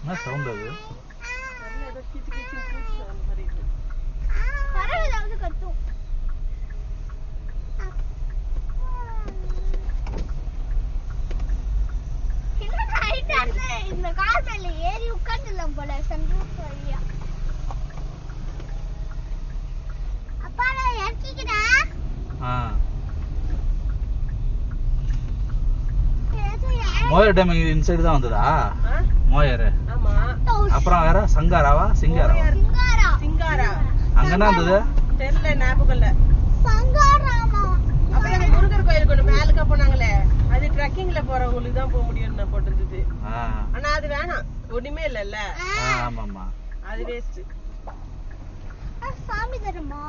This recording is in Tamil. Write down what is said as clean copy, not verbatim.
என்ன சவுண்ட் அது? ஏதோ கிச்சு கிச்சு பூச்சி அந்த மாதிரி இருக்கு. பறவை ஏதாவது கத்தும். இன்னும் ரைட்டால இந்த கார் மேல ஏறி உட்கார்ந்துடலாம் போல சந்தோஷ் வழியா. அப்பா நான் இறக்கிக்கிறா. மோயர் டேம் இன்சைடு தான் வந்ததா? மோயர். ஆமா. அப்புறம் வேற சங்காராவா? சிங்காரா? சிங்காரா. அங்க என்ன இருந்தது? தெரியல, ஞாபகம் இல்ல. சங்காராமா. அப்புறம் அந்த முருகர் கோயிலுக்கு ஒண்ணு மேலுக்க போனாங்களே, அது ட்ரெக்கிங்ல போறவங்களுக்கு தான் போக முடியும்னு போட்டிருந்தது. ஆனா அது வேணாம், ஒண்ணுமே இல்லல்ல. ஆமாமா, அது வேஸ்ட். சாமி தருமா?